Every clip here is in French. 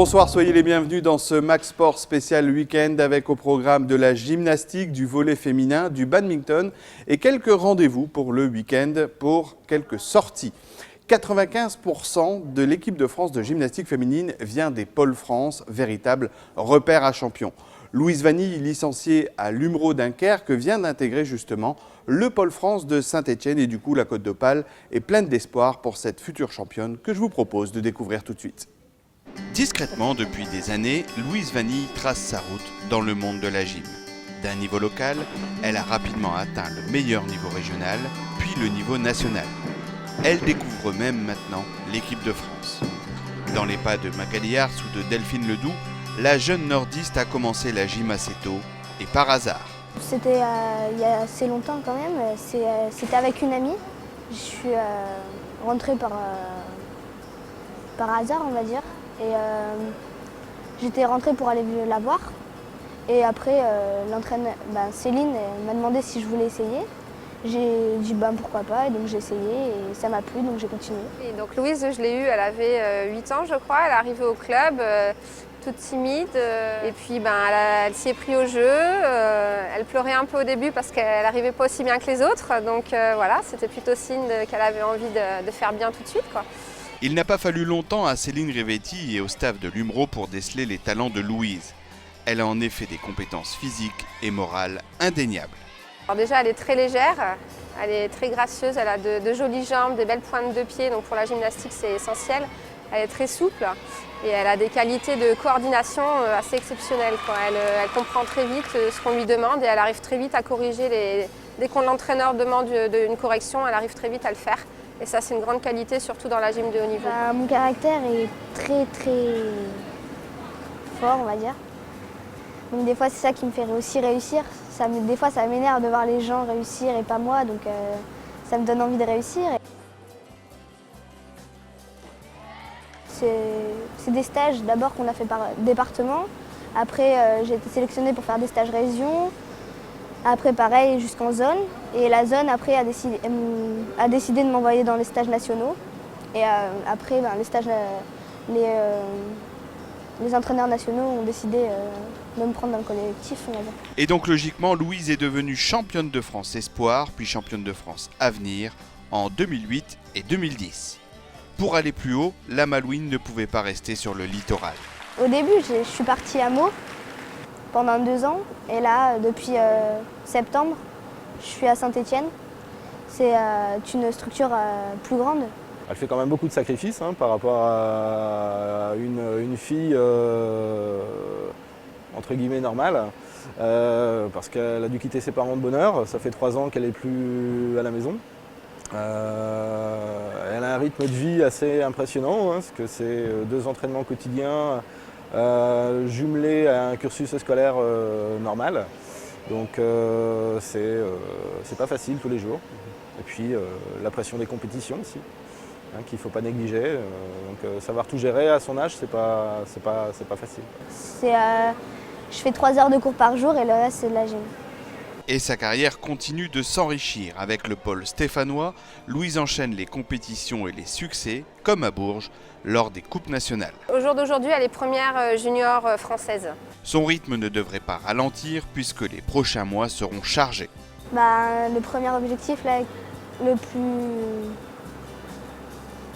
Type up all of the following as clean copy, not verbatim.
Bonsoir, soyez les bienvenus dans ce Max Sport spécial week-end avec au programme de la gymnastique, du volley féminin, du badminton et quelques rendez-vous pour le week-end pour quelques sorties. 95% de l'équipe de France de gymnastique féminine vient des pôles France, véritable repère à champions. Louise Vanille, licenciée à l'Umro Dunkerque, vient d'intégrer justement le pôle France de Saint-Étienne et du coup la Côte d'Opale est pleine d'espoir pour cette future championne que je vous propose de découvrir tout de suite. Discrètement, depuis des années, Louise Vanille trace sa route dans le monde de la gym. D'un niveau local, elle a rapidement atteint le meilleur niveau régional, puis le niveau national. Elle découvre même maintenant l'équipe de France. Dans les pas de Magali Hars ou de Delphine Ledoux, la jeune nordiste a commencé la gym assez tôt et par hasard. C'était il y a assez longtemps quand même, c'était avec une amie. Je suis rentrée par hasard on va dire. Et j'étais rentrée pour aller la voir. Et après, Céline m'a demandé si je voulais essayer. J'ai dit pourquoi pas, et donc j'ai essayé et ça m'a plu, donc j'ai continué. Et donc Louise, je l'ai eue, elle avait 8 ans je crois, elle est arrivée au club, toute timide. Et puis elle s'y est prise au jeu, elle pleurait un peu au début parce qu'elle n'arrivait pas aussi bien que les autres. Donc voilà, c'était plutôt signe qu'elle avait envie de faire bien tout de suite, quoi. Il n'a pas fallu longtemps à Céline Rivetti et au staff de l'Umro pour déceler les talents de Louise. Elle a en effet des compétences physiques et morales indéniables. Alors déjà, elle est très légère, elle est très gracieuse, elle a de jolies jambes, des belles pointes de pied, donc pour la gymnastique c'est essentiel. Elle est très souple et elle a des qualités de coordination assez exceptionnelles, quoi. Elle comprend très vite ce qu'on lui demande et elle arrive très vite à corriger. Dès qu'on l'entraîneur demande une correction, elle arrive très vite à le faire. Et ça, c'est une grande qualité, surtout dans la gym de haut niveau. Mon caractère est très fort, on va dire. Donc des fois, c'est ça qui me fait aussi réussir. Des fois, ça m'énerve de voir les gens réussir et pas moi, donc ça me donne envie de réussir. C'est des stages d'abord qu'on a fait par département. Après, j'ai été sélectionnée pour faire des stages région. Après, pareil, jusqu'en zone. Et la zone, après, a décidé de m'envoyer dans les stages nationaux. Et après, les entraîneurs nationaux ont décidé de me prendre dans le collectif, on va dire. Et donc, logiquement, Louise est devenue championne de France Espoir, puis championne de France Avenir en 2008 et 2010. Pour aller plus haut, la Malouine ne pouvait pas rester sur le littoral. Au début, je suis partie à Meaux pendant 2 ans. Et là, depuis septembre, je suis à Saint-Étienne. C'est une structure plus grande. Elle fait quand même beaucoup de sacrifices par rapport à une fille entre guillemets normale. Parce qu'elle a dû quitter ses parents de bonne heure. Ça fait 3 ans qu'elle n'est plus à la maison. Elle a un rythme de vie assez impressionnant, parce que c'est 2 entraînements quotidiens jumelés à un cursus scolaire normal. Donc c'est pas facile tous les jours. Et puis la pression des compétitions aussi, qu'il ne faut pas négliger. Donc savoir tout gérer à son âge, c'est pas facile. Je fais 3 heures de cours par jour et le reste c'est de la gym. Et sa carrière continue de s'enrichir. Avec le pôle stéphanois, Louise enchaîne les compétitions et les succès, comme à Bourges, lors des coupes nationales. Au jour d'aujourd'hui, elle est première junior française. Son rythme ne devrait pas ralentir puisque les prochains mois seront chargés. Le premier objectif, là,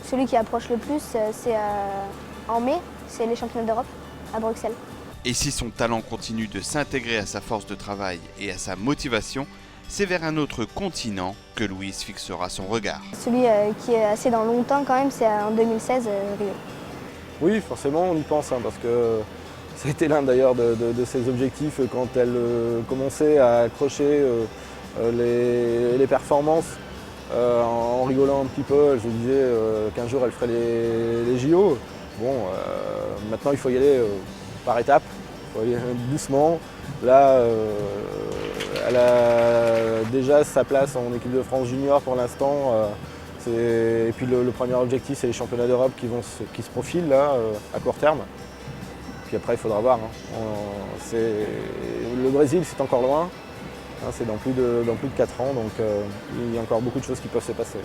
celui qui approche le plus, c'est en mai, c'est les championnats d'Europe à Bruxelles. Et si son talent continue de s'intégrer à sa force de travail et à sa motivation, c'est vers un autre continent que Louise fixera son regard. Celui qui est assez dans longtemps quand même, c'est en 2016, Rio. Oui, forcément, on y pense, parce que ça a été l'un d'ailleurs de ses objectifs quand elle commençait à accrocher les performances. En rigolant un petit peu, je disais qu'un jour elle ferait les JO. Bon, maintenant il faut y aller par étapes, il faut y aller doucement. Là, elle a déjà sa place en équipe de France junior pour l'instant. Et puis le premier objectif, c'est les championnats d'Europe qui se profilent là, à court terme. Puis après, il faudra voir. Le Brésil, c'est encore loin. C'est dans plus de 4 ans, donc il y a encore beaucoup de choses qui peuvent se passer.